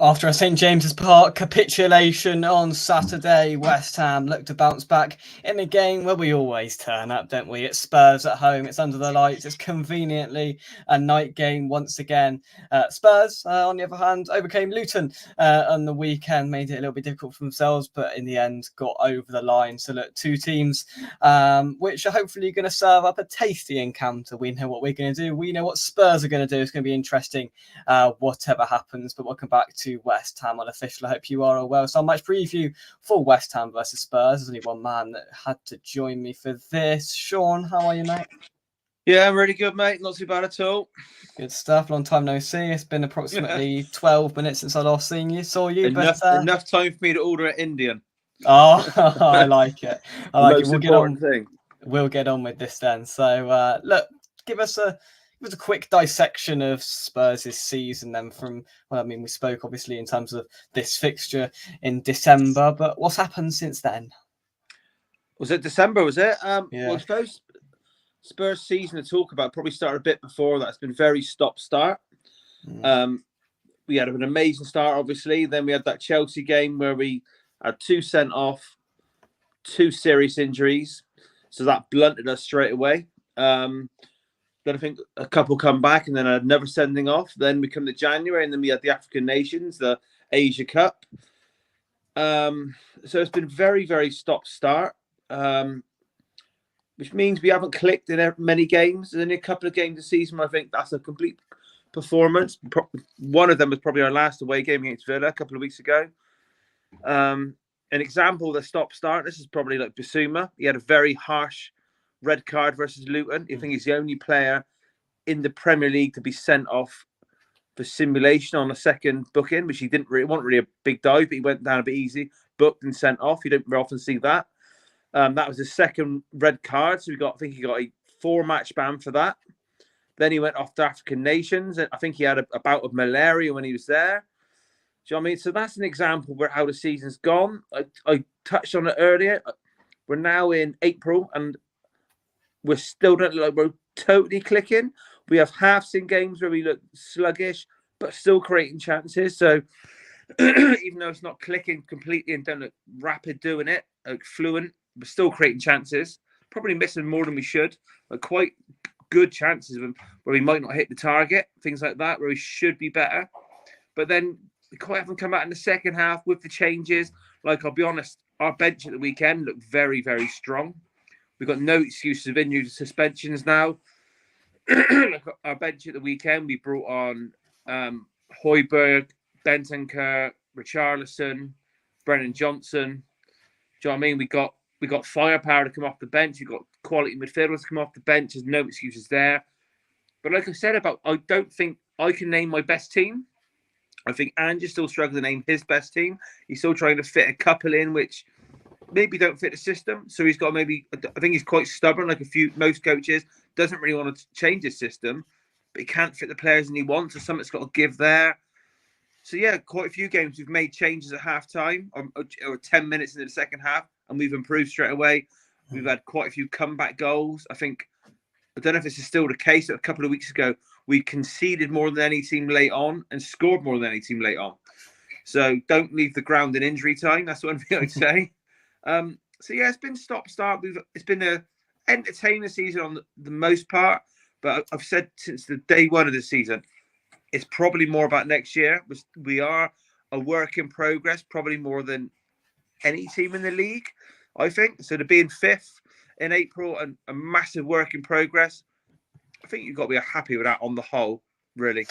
After a St James's Park capitulation on Saturday, West Ham looked to bounce back in a game where we always turn up, don't we? It's Spurs at home, it's under the lights, it's conveniently a night game once again. Spurs, on the other hand, overcame Luton on the weekend, made it a little bit difficult for themselves, but in the end got over the line. So look, two teams which are hopefully going to serve up a tasty encounter. We know what we're going to do. We know what Spurs are going to do. It's going to be interesting whatever happens, but welcome back to West Ham Unofficial. I hope you are all well. So, match preview for West Ham versus Spurs. There's only one man that had to join me for this. Sean, how are you, mate? Yeah, I'm really good, mate. Not too bad at all. Good stuff. Long time no see. It's been approximately 12 minutes since I last saw you. Enough time for me to order an Indian. Oh, I like it. I like it. We'll get on with this then. So, look, give us a quick dissection of Spurs' season then we spoke obviously in terms of this fixture in December, but what's happened since then? Was it December, was it? Yeah. Well, I suppose Spurs season to talk about probably started a bit before that. It's been very stop-start. We had an amazing start, obviously. Then we had that Chelsea game where we had 2 sent off, 2 serious injuries. So that blunted us straight away. Then I think a couple come back and then another sending off. Then we come to January and then we had the African Nations, the Asia Cup. So it's been very, very stop-start, which means we haven't clicked in many games. There's only a couple of games this season where I think that's a complete performance. One of them was probably our last away game against Villa a couple of weeks ago. An example of the stop-start, this is probably like Bissouma. He had a very harsh red card versus Luton. I think he's the only player in the Premier League to be sent off for simulation on a second booking, which he didn't really want. Really a big dive, but he went down a bit easy, booked and sent off. You don't very often see that. That was his second red card, so I think he got a 4-match ban for that. Then he went off to African Nations, and I think he had a bout of malaria when he was there. Do you know what I mean? So that's an example where how the season's gone. I touched on it earlier. We're now in April, and we're still don't look like we're totally clicking. We have halves in games where we look sluggish, but still creating chances. So even though it's not clicking completely and don't look rapid doing it, like fluent, we're still creating chances. Probably missing more than we should, but quite good chances where we might not hit the target, things like that, where we should be better. But then we quite haven't come out in the second half with the changes. Like, I'll be honest, our bench at the weekend looked very, very strong. We've got no excuses of injuries, suspensions now. Our bench at the weekend, we brought on Højbjerg, Bentancur, Richarlison, Brennan Johnson. Do you know what I mean? We got firepower to come off the bench. We've got quality midfielders to come off the bench. There's no excuses there. But like I said I don't think I can name my best team. I think Ange's still struggling to name his best team. He's still trying to fit a couple in, which maybe don't fit the system. So he's got I think he's quite stubborn, like most coaches, doesn't really want to change his system, but he can't fit the players and he wants, so something's got to give there. So yeah, quite a few games we've made changes at half-time or 10 minutes into the second half, and we've improved straight away. We've had quite a few comeback goals. I don't know if this is still the case. A couple of weeks ago, we conceded more than any team late on and scored more than any team late on. So don't leave the ground in injury time. That's one thing I'd say. So yeah, it's been stop-start. It's been an entertaining season on the most part, but I've said since the day one of the season, it's probably more about next year. We are a work in progress, probably more than any team in the league, I think. So to be in 5th in April and a massive work in progress, I think you've got to be happy with that on the whole, really.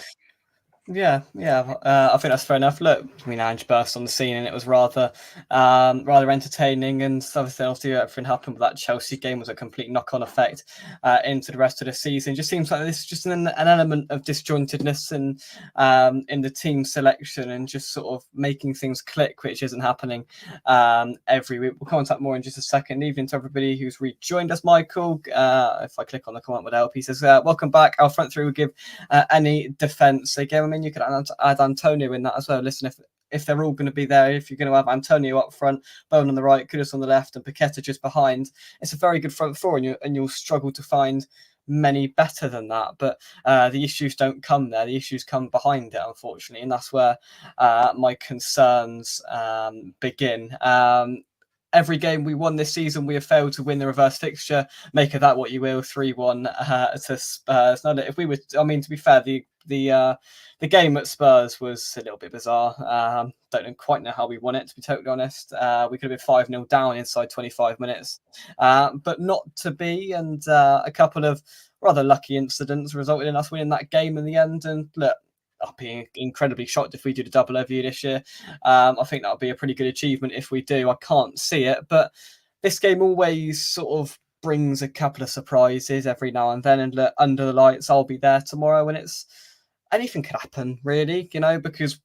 Yeah. I think that's fair enough. Look, I mean, Ange burst on the scene, and it was rather entertaining. And obviously, everything happened with that Chelsea game was a complete knock-on effect into the rest of the season. It just seems like this is just an element of disjointedness in the team selection and just sort of making things click, which isn't happening every week. We'll comment more in just a second. Evening to everybody who's rejoined us. Michael, if I click on the comment would help. He says, "Welcome back. Our front three will give any defence again." You could add Antonio in that as well. Listen, if they're all going to be there, if you're going to have Antonio up front, Bowen on the right, Kudus on the left, and Paqueta just behind, it's a very good front four, and you'll struggle to find many better than that. But the issues don't come there. The issues come behind it, unfortunately, and that's where my concerns begin. Every game we won this season, we have failed to win the reverse fixture. Make of that what you will. 3-1 to Spurs. Now, if we were, I mean, to be fair, the game at Spurs was a little bit bizarre. Don't quite know how we won it, to be totally honest. We could have been 5-0 down inside 25 minutes, but not to be. And a couple of rather lucky incidents resulted in us winning that game in the end. And look, I'll be incredibly shocked if we do the double overview this year. I think that'll be a pretty good achievement if we do. I can't see it, but this game always sort of brings a couple of surprises every now and then. And look, under the lights, I'll be there tomorrow, and it's anything could happen, really, because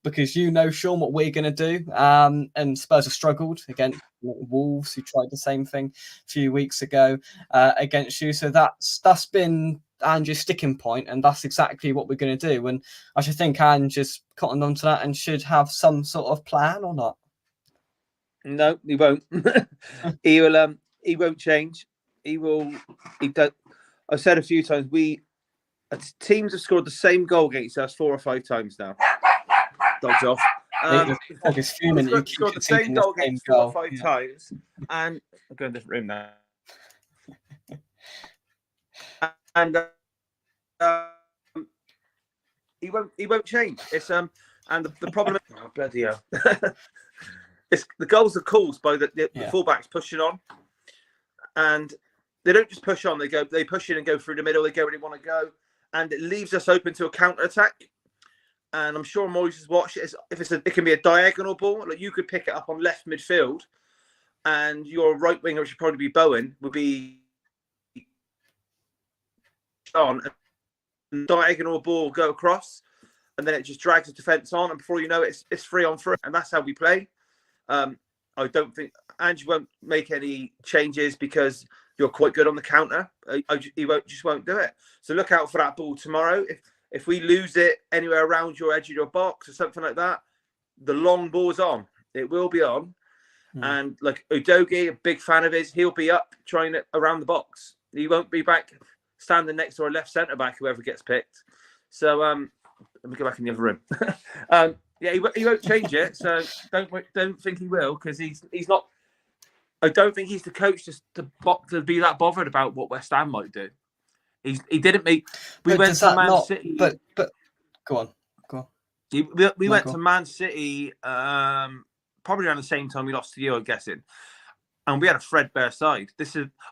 Sean, what we're going to do. And Spurs have struggled against Wolves, who tried the same thing a few weeks ago against you. So that's been Ange's sticking point, and that's exactly what we're going to do. And I should think Ange just cottoned onto that and should have some sort of plan, or not. No, he won't. He will. He won't change. He will. He don't. I've said a few times, teams have scored the same goal against us 4 or 5 times now. Dog's off. August fuming that you scored the same goal against 4 or 5 times, and I'll go in a different room now. And he won't change. It's and the problem is, oh, bloody hell. It's the goals are caused by the fullbacks pushing on, and they don't just push on. They push in and go through the middle. They go where they want to go, and it leaves us open to a counter attack. And I'm sure Moyes has watched it. It can be a diagonal ball. Like you could pick it up on left midfield, and your right winger, which would probably be Bowen, would be on and diagonal ball go across, and then it just drags the defence on, and before you know it, it's 3-on-3, and that's how we play. I don't think Ange won't make any changes because you're quite good on the counter. He won't do it. So look out for that ball tomorrow. If we lose it anywhere around your edge of your box or something like that, the long ball's on. It will be on. And like Udogie, a big fan of his, he'll be up trying it around the box. He won't be back standing next to our left centre back, whoever gets picked. So let me go back in the other room. Yeah, he won't change it. So don't think he will, because he's not. I don't think he's the coach to be that bothered about what West Ham might do. He didn't make. We went to Man City. But go on. We went to Man City probably around the same time we lost to you, I'm guessing, and we had a threadbare side.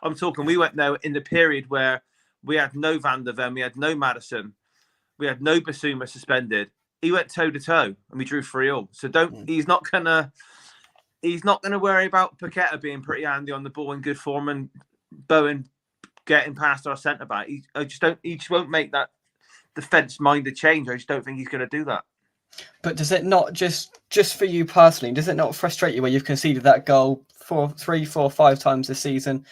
I'm talking. We went there in the period where we had no Van der Ven, we had no Maddison, we had no Basuma suspended. He went toe to toe, and we drew 3-3. So he's not gonna worry about Paqueta being pretty handy on the ball in good form and Bowen getting past our centre back. He just won't make that defence-minded change. I just don't think he's going to do that. But does it not just for you personally? Does it not frustrate you where you've conceded that goal 3, 4, 5 times this season?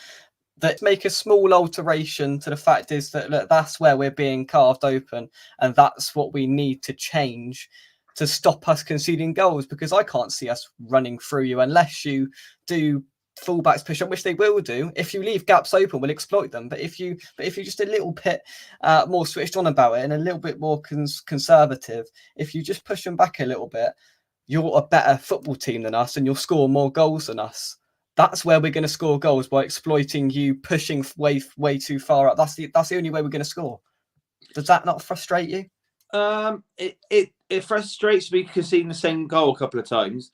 That make a small alteration to the fact is that look, that's where we're being carved open, and that's what we need to change to stop us conceding goals, because I can't see us running through you unless you do fullbacks push on, which they will do. If you leave gaps open, we'll exploit them. But if you're just a little bit more switched on about it and a little bit more conservative, if you just push them back a little bit, you're a better football team than us, and you'll score more goals than us. That's where we're going to score goals, by exploiting you pushing way too far up. That's the only way we're going to score. Does that not frustrate you? It frustrates me conceding the same goal a couple of times.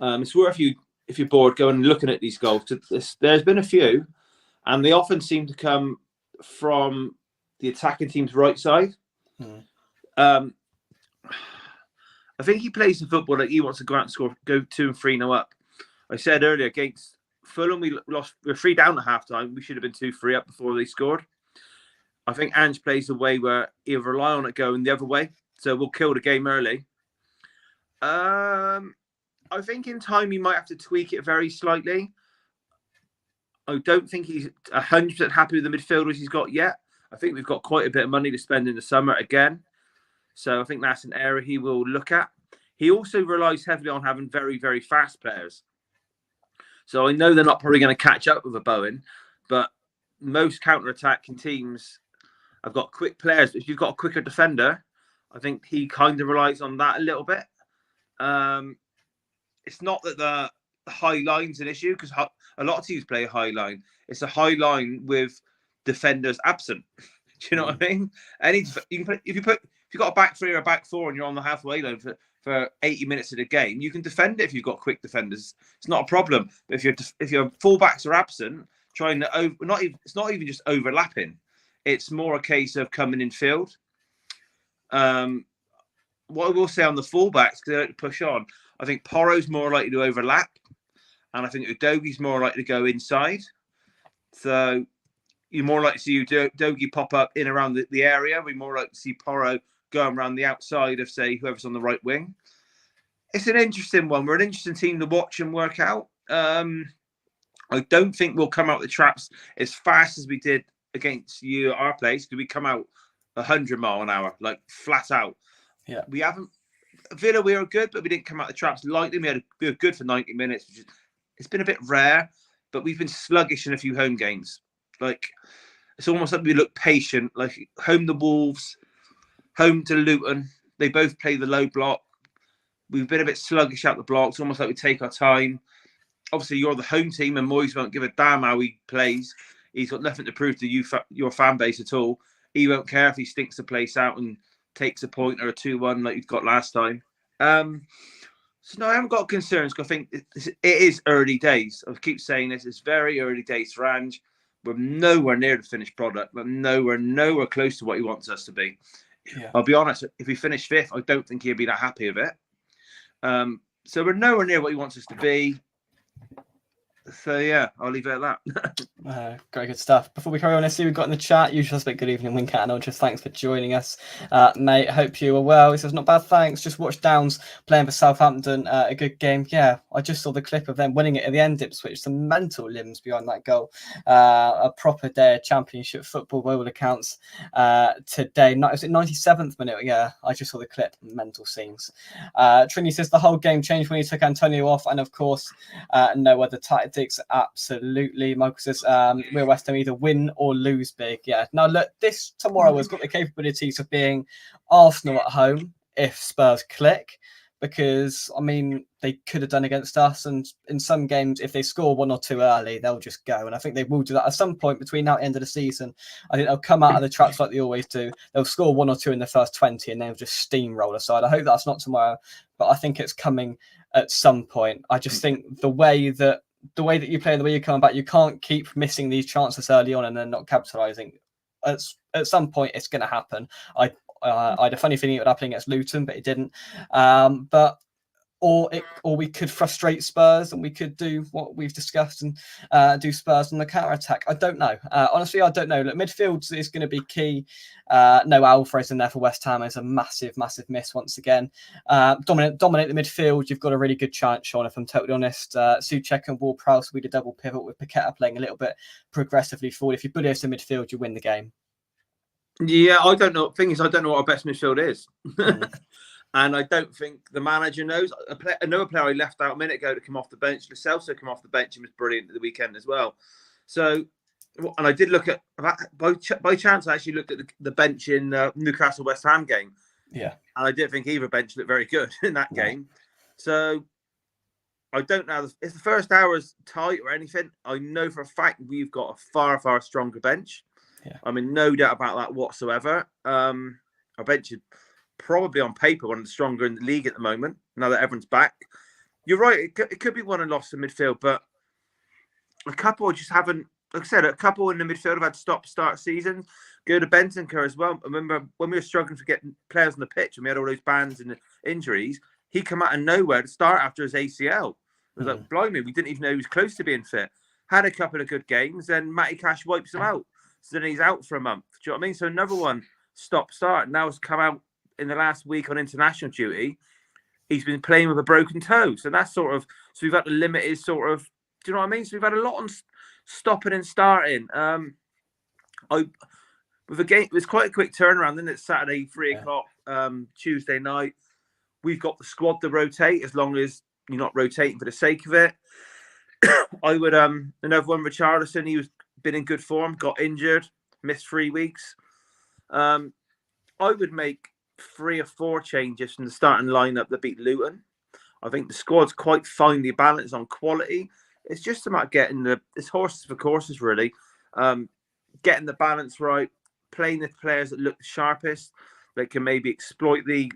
It's worth if you're bored going and looking at these goals. There's been a few, and they often seem to come from the attacking team's right side. I think he plays the football that he wants to go out and score, go 2 and 3-0 up. I said earlier against Fulham, we were 3 down at half time. We should have been 2-3 up before they scored. I think Ange plays a way where he'll rely on it going the other way. So we'll kill the game early. I think in time he might have to tweak it very slightly. I don't think he's 100% happy with the midfielders he's got yet. I think we've got quite a bit of money to spend in the summer again. So I think that's an area he will look at. He also relies heavily on having very, very fast players. So I know they're not probably going to catch up with a Bowen, but most counter-attacking teams I've got quick players. If you've got a quicker defender, I think he kind of relies on that a little bit. It's not that the high line's an issue, because a lot of teams play a high line. It's a high line with defenders absent. Do you know what I mean? You can put, if you've got a back three or a back four and you're on the halfway line for 80 minutes of the game, you can defend it if you've got quick defenders. It's not a problem. But if your fullbacks are absent, trying to it's not even just overlapping. It's more a case of coming in field. What I will say on the fullbacks, because they don't push on, I think Porro's more likely to overlap, and I think Udogie's more likely to go inside. So you're more likely to see Udogie pop up in around the area. We're more likely to see Porro going around the outside of, say, whoever's on the right wing. It's an interesting one. We're an interesting team to watch and work out. I don't think we'll come out the traps as fast as we did against you at our place, because we come out 100 mile an hour, like flat out. Yeah, we haven't. Villa, we were good, but we didn't come out the traps lightly. We were good for 90 minutes, which it's been a bit rare, but we've been sluggish in a few home games. Like, it's almost like we look patient. Like, home to Wolves, home to Luton, they both play the low block. We've been a bit sluggish out the blocks. It's almost like we take our time. Obviously, you're the home team, and Moyes won't give a damn how he plays. He's got nothing to prove to you, your fan base at all. He won't care if he stinks the place out and takes a point or a 2-1 like you've got last time. So no, I haven't got concerns, because I think it is early days. I keep saying this, it's very early days for Ange. We're nowhere near the finished product. We're nowhere close to what he wants us to be. Yeah. I'll be honest, if we finish 5th, I don't think he'll be that happy with it. So we're nowhere near what he wants us to be. So yeah, I'll leave it at that. Great, good stuff. Before we carry on, let's see we've got in the chat. Usual suspect, good evening, Wincat and Ultras. Thanks for joining us, mate. Hope you are well. He says, not bad, thanks. Just watched Downs playing for Southampton. A good game. Yeah, I just saw the clip of them winning it at the end. Ipswich, some mental limbs behind that goal. A proper day of Championship football by all accounts today. Was it 97th minute? Yeah, I just saw the clip. Mental scenes. Trini says the whole game changed when he took Antonio off, and of course, no other tactics. Absolutely. Michael says we're West Ham, either win or lose big. Yeah. Now look, this tomorrow has got the capabilities of being Arsenal at home if Spurs click, because I mean they could have done against us, and in some games if they score 1 or 2 early, they'll just go, and I think they will do that at some point between now and the end of the season. I think they'll come out of the traps like they always do. They'll score 1 or 2 in the first 20 and they'll just steamroll aside. I hope that's not tomorrow, but I think it's coming at some point. I just think the way that you play and the way you come back, you can't keep missing these chances early on and then not capitalising. At some point, it's going to happen. I had a funny feeling it would happen against Luton, but it didn't. Or we could frustrate Spurs and we could do what we've discussed and do Spurs on the counter-attack. I don't know. Honestly, I don't know. Look, midfield is going to be key. No Alvarez in there for West Ham is a massive, massive miss once again. Dominate the midfield. You've got a really good chance, Sean, if I'm totally honest. Souček and Ward-Prowse will be the double pivot with Paqueta playing a little bit progressively forward. If you bully us in midfield, you win the game. Yeah, I don't know. Thing is, I don't know what our best midfield is. And I don't think the manager knows. Another player I left out a minute ago to come off the bench, Lo Celso came off the bench and was brilliant at the weekend as well. So, and I did look at, by chance, I actually looked at the bench in Newcastle West Ham game. Yeah. And I didn't think either bench looked very good in that game. So, I don't know if the first hour is tight or anything. I know for a fact we've got a far, far stronger bench. Yeah. I mean, no doubt about that whatsoever. Our bench is probably on paper one of the stronger in the league at the moment, now that everyone's back. You're right, it could be won and lost in midfield, but a couple just haven't, like I said, a couple in the midfield have had to start seasons. Go to Bentancur as well. I remember when we were struggling to get players on the pitch and we had all those bans and injuries, he come out of nowhere to start after his ACL. It was like, blimey, we didn't even know he was close to being fit. Had a couple of good games, then Matty Cash wipes him out. So then he's out for a month. Do you know what I mean? So another one, start. Now has come out in the last week on international duty. He's been playing with a broken toe. So that's so we've had to limit his do you know what I mean? So we've had a lot on stopping and starting. With a game, it was quite a quick turnaround. Then it's Saturday, 3:00, Tuesday night. We've got the squad to rotate as long as you're not rotating for the sake of it. I would, another one, Richarlison, he was been in good form, got injured, missed 3 weeks. I would make 3 or 4 changes from the starting lineup that beat Luton. I think the squad's quite finely balanced on quality. It's just about getting it's horses for courses, really. Getting the balance right, playing the players that look the sharpest, that can maybe exploit the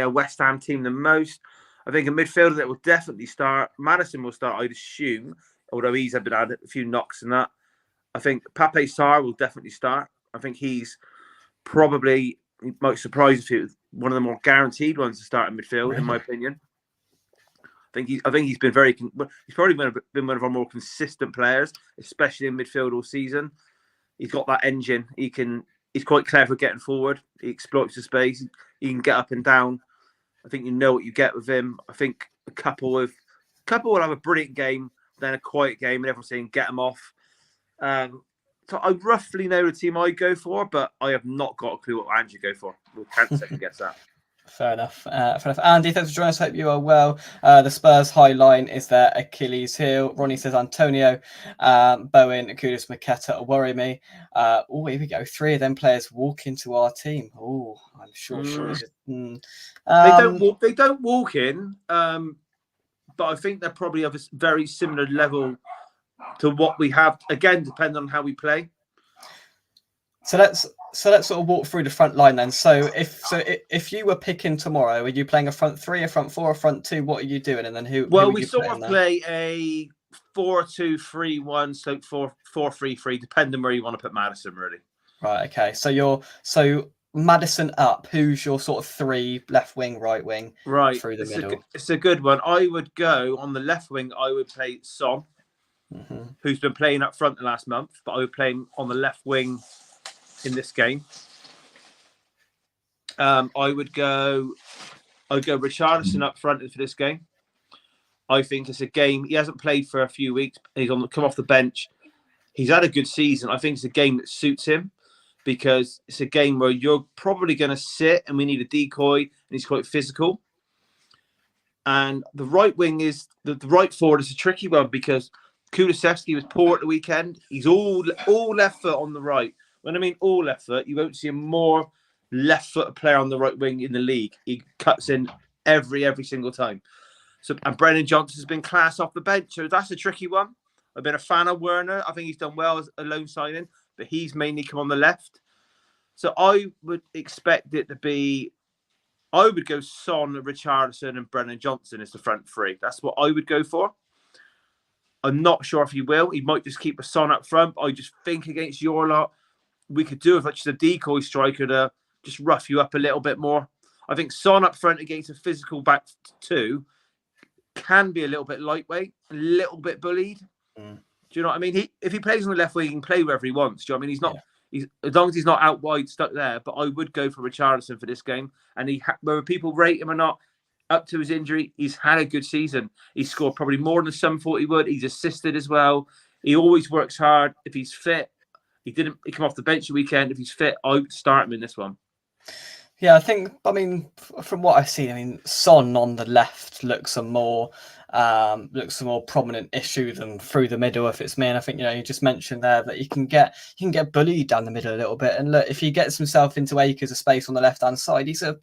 West Ham team the most. I think a midfielder that will definitely start. Maddison will start, I'd assume, although he's had a few knocks and that. I think Pape Sarr will definitely start. I think he's probably, it might surprise if he was one of the more guaranteed ones to start in midfield, really? In my opinion. I think he's been he's probably been one of our more consistent players, especially in midfield all season. He's got that engine. He's quite clever getting forward. He exploits the space. He can get up and down. I think you know what you get with him. I think a couple will have a brilliant game, then a quiet game, and everyone's saying get him off. So I roughly know the team I go for, but I have not got a clue what Andrew go for. We can't second guess that. Fair enough. Andy, thanks for joining us. Hope you are well. The Spurs high line is their Achilles heel. Ronnie says Antonio, Bowen, Kudus, Maketa worry me. Here we go. 3 of them players walk into our team. Oh, I'm sure. They don't walk in, but I think they're probably of a very similar level to what we have. Again, depending on how we play. So let's sort of walk through the front line then. So if you were picking tomorrow, are you playing a front 3, a front 4, a front 2? What are you doing? And then who? Well, we sort of play a 4-2-3-1, so 4-3-3, depending where you want to put Maddison, really. Right. Okay. So Maddison up. Who's your sort of 3 left wing, right wing? Right through the middle. It's a good one. I would go on the left wing. I would play Son, who's been playing up front the last month, but I would play him on the left wing in this game. I'd go Richarlison up front for this game. I think it's a game he hasn't played for a few weeks. He's come off the bench. He's had a good season. I think it's a game that suits him because it's a game where you're probably going to sit and we need a decoy, and he's quite physical. And the right wing is the right forward is a tricky one because Kulusevski was poor at the weekend. He's all left foot on the right. When I mean all left foot, you won't see a more left-footed player on the right wing in the league. He cuts in every single time. And Brennan Johnson's been class off the bench, so that's a tricky one. I've been a fan of Werner. I think he's done well as a loan signing, but he's mainly come on the left. So I would expect it to be, I would go Son, Richarlison, and Brennan Johnson as the front 3. That's what I would go for. I'm not sure if he will. He might just keep a Son up front. But I just think against your lot, we could do with just a decoy striker to just rough you up a little bit more. I think Son up front against a physical back 2 can be a little bit lightweight, a little bit bullied. Do you know what I mean? If he plays on the left wing, he can play wherever he wants. Do you know what I mean? He's not. He's as long as he's not out wide, stuck there. But I would go for Richarlison for this game. And whether people rate him or not, up to his injury, he's had a good season. He's scored probably more than some thought he would. He's assisted as well. He always works hard. If he's fit, he come off the bench the weekend. If he's fit, I would start him in this one. Yeah, I mean, from what I've seen, Son on the left looks a more prominent issue than through the middle, if it's me. And I think, you just mentioned there that he can get bullied down the middle a little bit. And look, if he gets himself into acres of space on the left hand side, he's an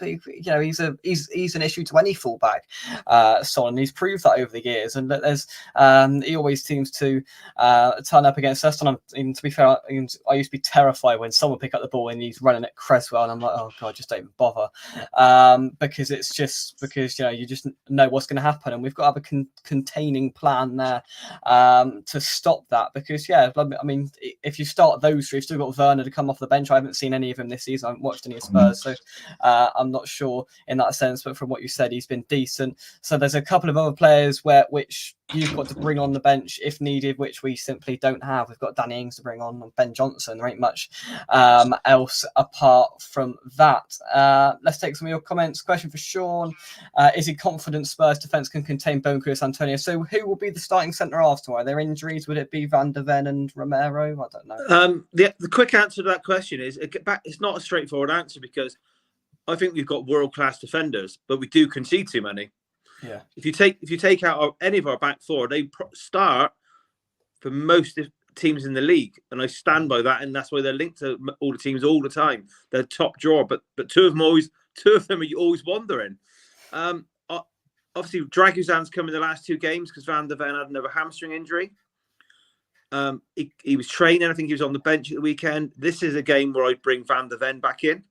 issue to any fullback. Son, he's proved that over the years. And look, he always seems to turn up against us. And to be fair, I used to be terrified when someone pick up the ball and he's running at Cresswell, and I'm like, oh god, just don't even bother, because you just know what's going to happen, and we've got to have a containing plan there to stop that. Because I mean, if you start those 3, you've still got Werner to come off the bench. I haven't seen any of him this season. I haven't watched any of Spurs, so I'm not sure in that sense. But from what you said, he's been decent. So there's a couple of other players which you've got to bring on the bench if needed, which we simply don't have. We've got Danny Ings to bring on, Ben Johnson. There ain't much else apart from that. Let's take some of your comments. Question for Sean. Is he confident Spurs defence can contain Boncus Antonio? So who will be the starting centre-halves tomorrow? Are there injuries? Would it be Van der Ven and Romero? I don't know. The quick answer to that question is it's not a straightforward answer because I think we've got world-class defenders, but we do concede too many. Yeah. If you take out any of our back 4, they start for most teams in the league, and I stand by that. And that's why they're linked to all the teams all the time. They're top drawer, but two of them are always wandering. Obviously, Draguzan's come in the last 2 games because Van der Ven had another hamstring injury. He was training. I think he was on the bench at the weekend. This is a game where I'd bring Van der Ven back in.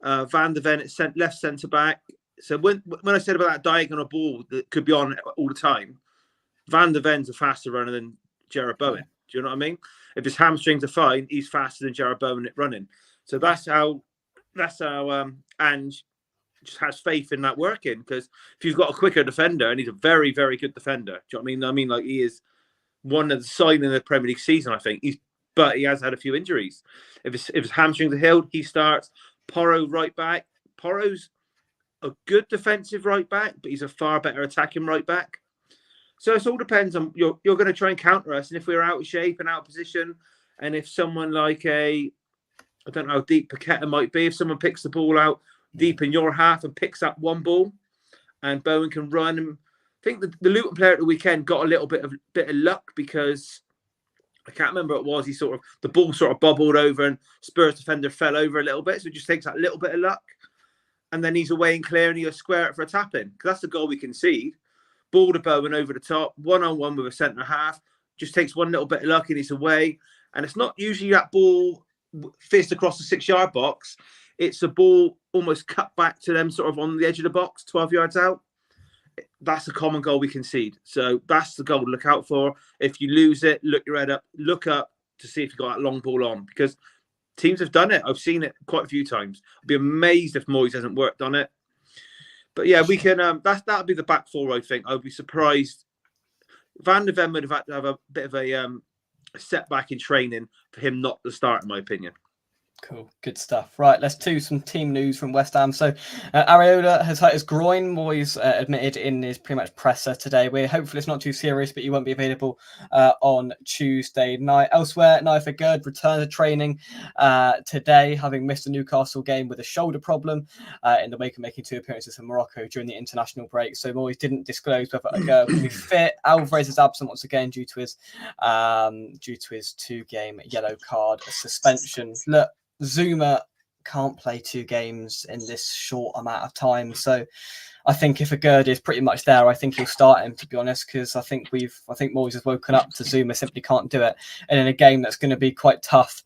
Van der Ven at left centre back. So when I said about that diagonal ball that could be on all the time, Van der Ven's a faster runner than Jarrod Bowen. Do you know what I mean? If his hamstrings are fine, he's faster than Jarrod Bowen at running. So that's how Ange just has faith in that working, because if you've got a quicker defender, and he's a very, very good defender, do you know what I mean? I mean, like, he is one of the sign in the Premier League season, I think. But he has had a few injuries. If his hamstrings are healed, he starts. Porro right back. Porro's a good defensive right back, but he's a far better attacking right back. So it all depends on you're going to try and counter us, and if we're out of shape and out of position, and if someone like I don't know how deep Paqueta might be, if someone picks the ball out deep in your half and picks up one ball, and Bowen can run. And I think the Luton player at the weekend got a little bit of luck, because I can't remember what it was. The ball sort of bubbled over and Spurs defender fell over a little bit, so it just takes that little bit of luck, and then he's away and clear, and he'll square it for a tap in, because that's the goal we concede. Ball to Bowen over the top, 1-on-1 with a centre half. Just takes one little bit of luck and it's away. And it's not usually that ball fist across the 6-yard box. It's a ball almost cut back to them, sort of on the edge of the box, 12 yards out. That's a common goal we concede. So that's the goal to look out for. If you lose it, look your head up, look up to see if you've got that long ball on, because teams have done it. I've seen it quite a few times. I'd be amazed if Moyes hasn't worked on it. But yeah, we can. That'll be the back 4. I think. I'd be surprised. Van der Ven would have had to have a bit of a setback in training for him not to start, in my opinion. Cool, good stuff. Right, let's do some team news from West Ham. So, Areola has hurt his groin. Moyes admitted in his pre-match presser today. Hopefully it's not too serious, but he won't be available on Tuesday night. Elsewhere, Naif Gerd returned to training today, having missed the Newcastle game with a shoulder problem in the wake of making 2 appearances for Morocco during the international break. So Moyes didn't disclose whether Gerd will be fit. Alvarez is absent once again due to his 2-game yellow card suspension. Look, Zuma can't play 2 games in this short amount of time, so I think if Gerd is pretty much there, I think he'll start him, to be honest, because I think Moyes has woken up to Zuma simply can't do it, and in a game that's going to be quite tough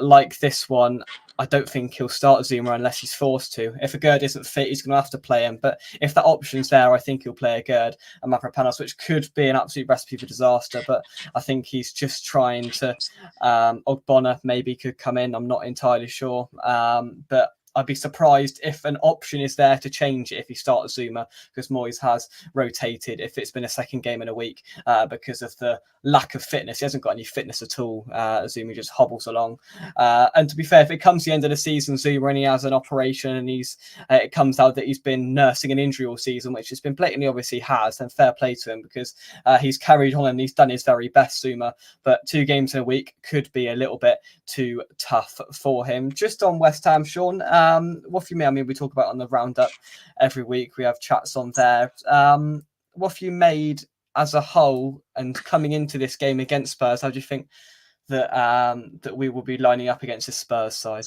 like this one, I don't think he'll start Zuma unless he's forced to. If Gerd isn't fit, he's going to have to play him. But if that option's there, I think he'll play Gerd and Mavropanos, which could be an absolute recipe for disaster. But I think he's just trying to. Ogbonna maybe could come in. I'm not entirely sure. But I'd be surprised if an option is there to change it if he starts Zuma, because Moyes has rotated if it's been a second game in a week because of the lack of fitness. He hasn't got any fitness at all. Zuma just hobbles along. And to be fair, if it comes to the end of the season, Zuma, and he has an operation and it comes out that he's been nursing an injury all season, which has been blatantly obviously has, then fair play to him, because he's carried on and he's done his very best, Zuma. But 2 games in a week could be a little bit too tough for him. Just on West Ham, Sean, what have you made? I mean, we talk about on the roundup every week. We have chats on there. What have you made as a whole, and coming into this game against Spurs? How do you think that we will be lining up against the Spurs side?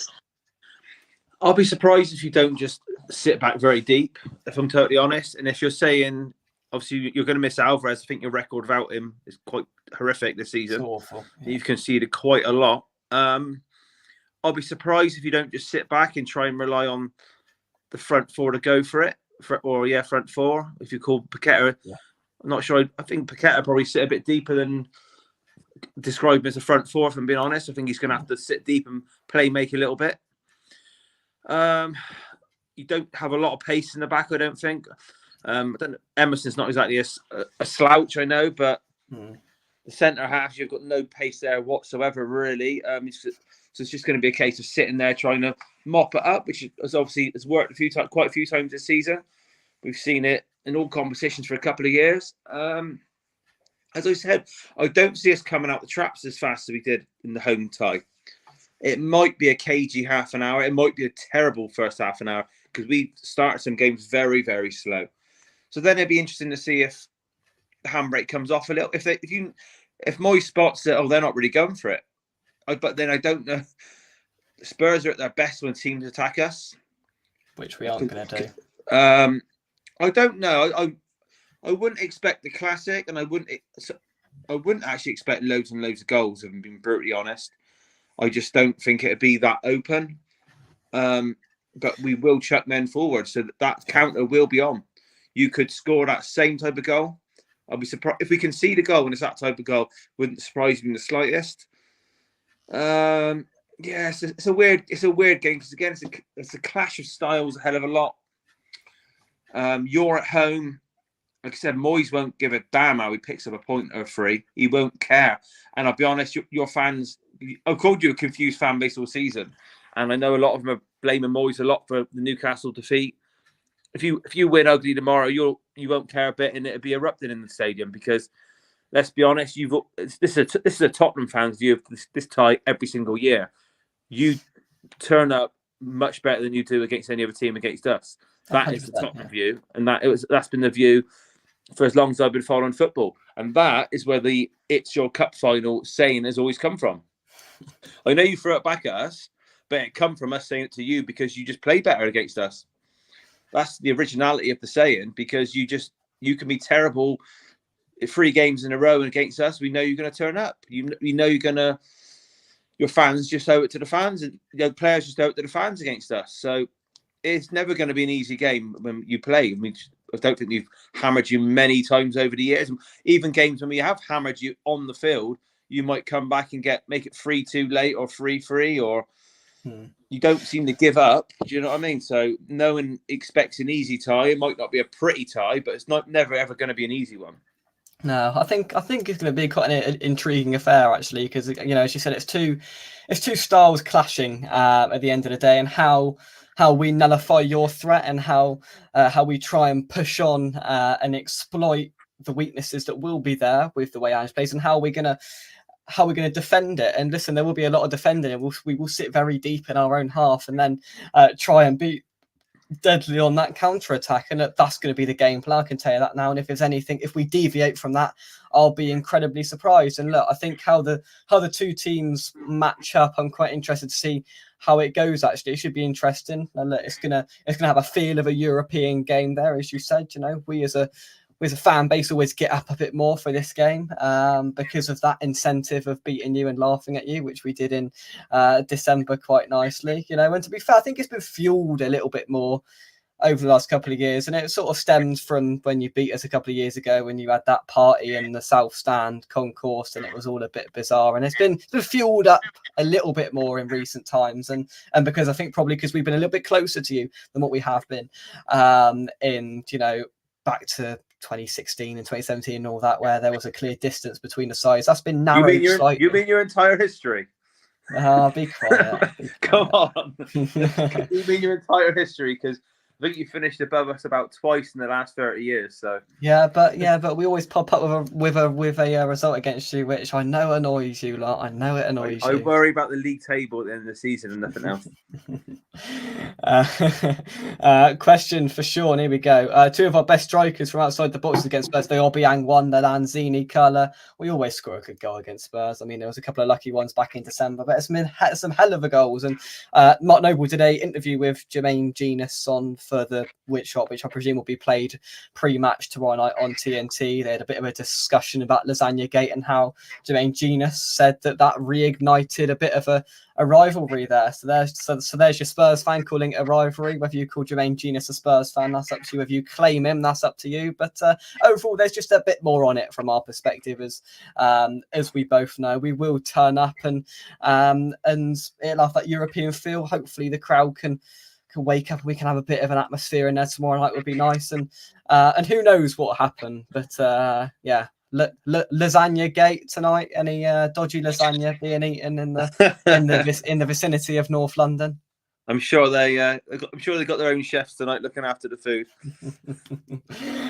I'll be surprised if you don't just sit back very deep, if I'm totally honest. And if you're saying, obviously, you're going to miss Alvarez, I think your record without him is quite horrific this season. It's awful. Yeah. You've conceded quite a lot. I'll be surprised if you don't just sit back and try and rely on the front 4 to go for it. Front 4. If you call Paqueta, I'm not sure. I think Paqueta probably sit a bit deeper than describe him as a front 4. If I'm being honest, I think he's going to have to sit deep and make a little bit. You don't have a lot of pace in the back, I don't think. I don't know, Emerson's not exactly a slouch, I know, but the centre half, you've got no pace there whatsoever, really. So it's just going to be a case of sitting there trying to mop it up, which has worked quite a few times this season. We've seen it in all competitions for a couple of years. As I said, I don't see us coming out the traps as fast as we did in the home tie. It might be a cagey half an hour. It might be a terrible first half an hour, because we started some games very, very slow. So then it'd be interesting to see if the handbrake comes off a little. If if Moyes spots it, they're not really going for it. But then I don't know. Spurs are at their best when teams attack us, which we aren't going to do. I don't know. I wouldn't expect the classic, and I wouldn't actually expect loads and loads of goals. If I'm being brutally honest, I just don't think it'd be that open. But we will chuck men forward, so that counter will be on. You could score that same type of goal. I'll be surprised if we can see the goal and it's that type of goal. Wouldn't surprise me in the slightest. Yeah, it's a weird game because again, it's a clash of styles a hell of a lot. You're at home. Like I said, Moyes won't give a damn how he picks up a point or three. He won't care. And I'll be honest, your fans, I've called you a confused fan base all season. And I know a lot of them are blaming Moyes a lot for the Newcastle defeat. If you win ugly tomorrow, you won't care a bit, and it'll be erupting in the stadium because, let's be honest, this is a Tottenham fan's view of this tie every single year. You turn up much better than you do against any other team against us. That is the Tottenham view, and that's been the view for as long as I've been following football. And that is where the "it's your cup final" saying has always come from. I know you threw it back at us, but it come from us saying it to you because you just play better against us. That's the originality of the saying, because you can be terrible 3 games in a row against us. We know you're going to turn up. You know you're going to. Your fans just owe it to the fans, and players just owe it to the fans against us. So it's never going to be an easy game when you play. I mean, I don't think we've hammered you many times over the years. Even games when we have hammered you on the field, you might come back and make it 3-2 late or 3-3, or you don't seem to give up. Do you know what I mean? So no one expects an easy tie. It might not be a pretty tie, but it's never ever going to be an easy one. No, I think it's going to be quite an intriguing affair actually, because as you said, it's two styles clashing at the end of the day, and how we nullify your threat and how we try and push on and exploit the weaknesses that will be there with the way Ange plays, and how we're gonna defend it. And listen, there will be a lot of defending, and we will sit very deep in our own half and then try and beat deadly on that counter attack, and that's going to be the game plan. I can tell you that now. And if we deviate from that, I'll be incredibly surprised. And look, I think how the 2 teams match up, I'm quite interested to see how it goes. Actually, it should be interesting. And look, it's gonna have a feel of a European game there, as you said. We as a fan base always get up a bit more for this game because of that incentive of beating you and laughing at you, which we did in December quite nicely. And to be fair, I think it's been fueled a little bit more over the last couple of years, and it sort of stems from when you beat us a couple of years ago, when you had that party in the South Stand concourse, and it was all a bit bizarre. And it's been fueled up a little bit more in recent times, and because I think probably because we've been a little bit closer to you than what we have been back to 2016 and 2017 and all that, where there was a clear distance between the sides. That's been narrowed slightly. You mean your entire history? Be quiet. Come on. You mean your entire history? Because I think you finished above us about twice in the last 30 years. So but we always pop up with a result against you, which I know annoys you lot. I know it annoys you. I worry about the league table at the end of the season and nothing else. Question for Sean. Here we go. 2 of our best strikers from outside the box against Spurs. The Obiang won the Lanzini colour. We always score a good goal against Spurs. I mean, there was a couple of lucky ones back in December, but it's been some hell of a goals. And Mark Noble did an interview with Jermaine Genius on for the Witch Shop, which I presume will be played pre-match tomorrow night on TNT. They had a bit of a discussion about Lasagna Gate and how Jermaine Genius said that reignited a bit of a rivalry there. So there's your Spurs fan calling it a rivalry. Whether you call Jermaine Genius a Spurs fan, that's up to you. Whether you claim him, that's up to you. But overall, there's just a bit more on it from our perspective, as we both know. We will turn up and it'll have that European feel. Hopefully, the crowd can wake up and we can have a bit of an atmosphere in there tomorrow night. Would be nice. And who knows what will happen. But Lasagna Gate tonight. Any dodgy lasagna being eaten in the vicinity of North London? I'm sure they got their own chefs tonight looking after the food.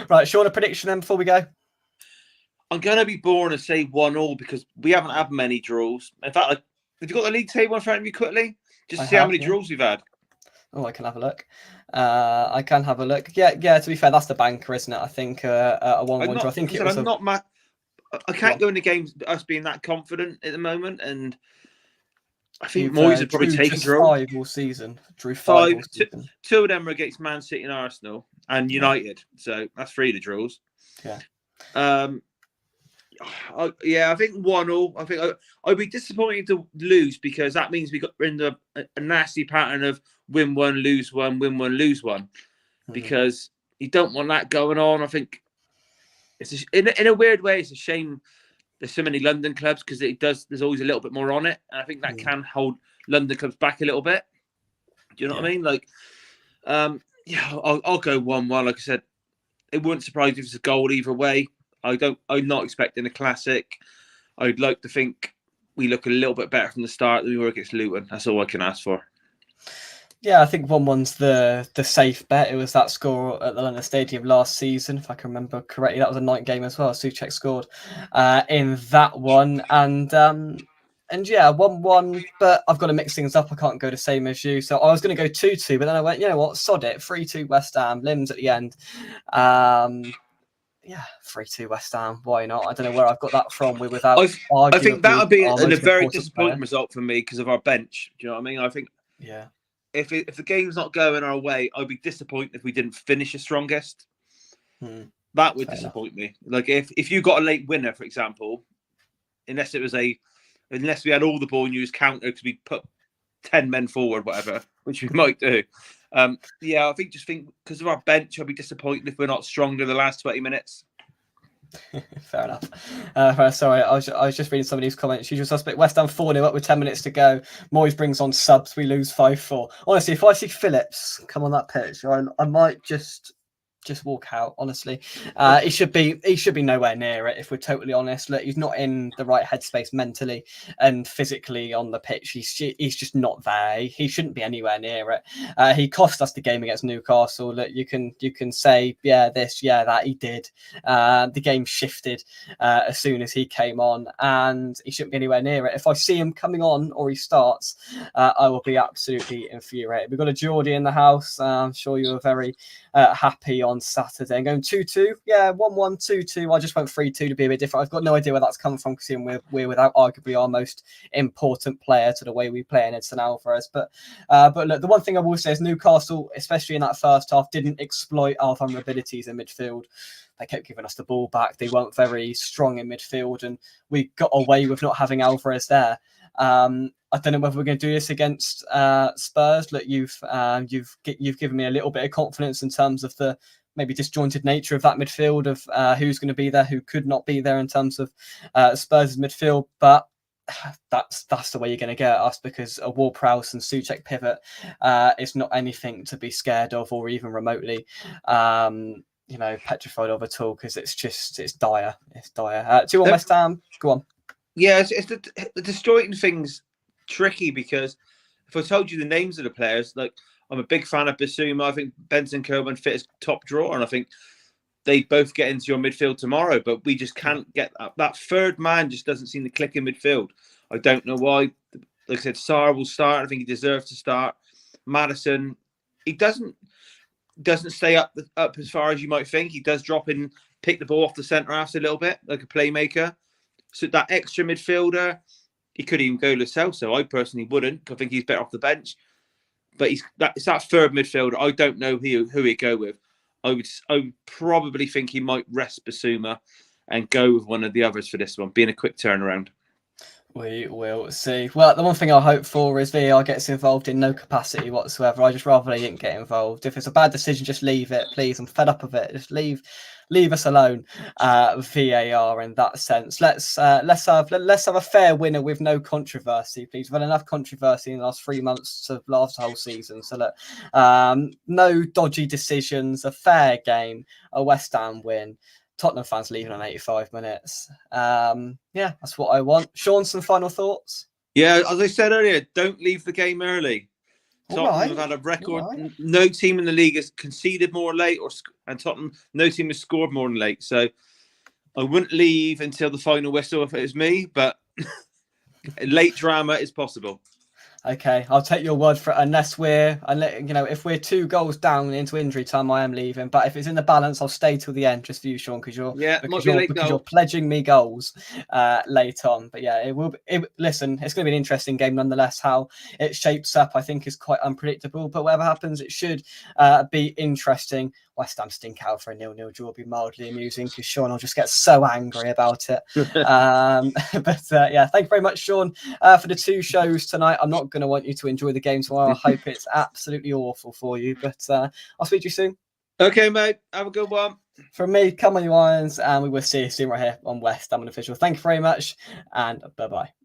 Right, Sean, a prediction then before we go. I'm going to be boring and say 1-1 because we haven't had many draws. In fact, have you got the league table in front of you quickly? Just to see how many draws we've had. Oh, I can have a look. I can have a look. Yeah. To be fair, that's the banker, isn't it? I think a 1-1 draw. I think it was. I can't go into games us being that confident at the moment, and I think You've Moyes would probably drew take a just draw. 5 all season. Drew 5 all season. Two of them are against Man City and Arsenal and United, so that's 3 of the draws. Yeah. I think 1-1. I think I'd be disappointed to lose because that means we got in a nasty pattern of win 1, lose 1, win 1, lose 1. Because you don't want that going on. I think it's in a weird way, it's a shame there's so many London clubs because there's always a little bit more on it, and I think that can hold London clubs back a little bit. Do you know what I mean? Like, I'll go 1-1. Like I said, it wouldn't surprise me if it's a goal either way. I'm not expecting a classic. I'd like to think we look a little bit better from the start than we were against Luton. That's all I can ask for. Yeah, I think 1-1's the safe bet. It was that score at the London Stadium last season, if I can remember correctly. That was a night game as well. Souček scored in that one, and 1-1. But I've got to mix things up. I can't go the same as you. So I was going to go 2-2, but then I went, you know what, sod it, 3-2 West Ham. Limbs at the end. 3-2 West Ham. Why not? I don't know where I've got that from. We're without. I think that would be a very player. disappointing result for me because of our bench. Do you know what I mean? I think. Yeah. If the game's not going our way, I'd be disappointed if we didn't finish the strongest. That would disappoint me. Like if you got a late winner, for example, unless we had all the ball and you just counter because we put 10 men forward, whatever, which we might do. I think because of our bench, I'd be disappointed if we're not stronger the last 20 minutes. Fair enough. Sorry, I was just reading some of these comments. Usual suspect, West Ham 4-0 up with 10 minutes to go. Moyes brings on subs. We lose 5-4. Honestly, if I see Phillips come on that pitch, I might just walk out. Honestly, he should be nowhere near it. If we're totally honest, look, he's not in the right headspace mentally and physically on the pitch. He's just not there. He shouldn't be anywhere near it. He cost us the game against Newcastle. Look, you can say that he did. The game shifted as soon as he came on, and he shouldn't be anywhere near it. If I see him coming on or he starts, I will be absolutely infuriated. We've got a Geordie in the house. I'm sure you were very happy on Saturday. And going 2-2, 1-1, 2-2. I just went 3-2 to be a bit different. I've got no idea where that's coming from because we're without arguably our most important player to the way we play, and it's an Alvarez. But look, the one thing I will say is Newcastle, especially in that first half, didn't exploit our vulnerabilities in midfield. They kept giving us the ball back. They weren't very strong in midfield, and we got away with not having Alvarez there. I don't know whether we're going to do this against Spurs. Look, you've given me a little bit of confidence in terms of the maybe disjointed nature of that midfield, of who's going to be there, who could not be there in terms of Spurs' midfield. But that's the way you're going to get us, because a Ward-Prowse and Souček pivot is not anything to be scared of or even remotely petrified of at all, because it's dire. It's dire. 2-1 West Ham. Go on. Yeah, it's the disjointing thing's tricky, because if I told you the names of the players, like, I'm a big fan of Bissouma. I think Benson Coleman fit as top drawer, and I think they both get into your midfield tomorrow, but we just can't get that third man just doesn't seem to click in midfield. I don't know why. Like I said, Sarr will start. I think he deserves to start. Maddison, he doesn't stay up as far as you might think. He does drop in, pick the ball off the centre half a little bit, like a playmaker. So that extra midfielder, he could even go Lo Celso. I personally wouldn't. I think he's better off the bench. But it's that third midfielder. I don't know who he'd go with. I would probably think he might rest Bissouma and go with one of the others for this one, being a quick turnaround. We will see. Well, the one thing I hope for is VAR gets involved in no capacity whatsoever. I just rather they didn't get involved. If it's a bad decision, just leave it, please. I'm fed up of it. Just leave us alone. VAR in that sense. Let's have a fair winner with no controversy, please. We've had enough controversy in the last 3 months to last the whole season. So look, no dodgy decisions, a fair game, a West Ham win. Tottenham fans leaving on 85 minutes. That's what I want. Sean, some final thoughts? Yeah, as I said earlier, don't leave the game early. Tottenham have had a record. Right. No team in the league has conceded more late, and Tottenham, no team has scored more than late. So I wouldn't leave until the final whistle if it was me, but late drama is possible. Okay, I'll take your word for it. Unless if we're 2 goals down into injury time, I am leaving. But if it's in the balance, I'll stay till the end just for you, Sean, because you're pledging me goals late on. But yeah, it will. Listen, it's going to be an interesting game nonetheless. How it shapes up, I think, is quite unpredictable. But whatever happens, it should be interesting. West Ham stink out for a 0-0 draw will be mildly amusing because Sean will just get so angry about it. Yeah, thank you very much, Sean, for the 2 shows tonight. I'm not going to want you to enjoy the game tomorrow. I hope it's absolutely awful for you, but I'll speak to you soon. Okay, mate. Have a good one. From me, come on you irons, and we will see you soon right here on West Ham Unofficial. Thank you very much, and bye-bye.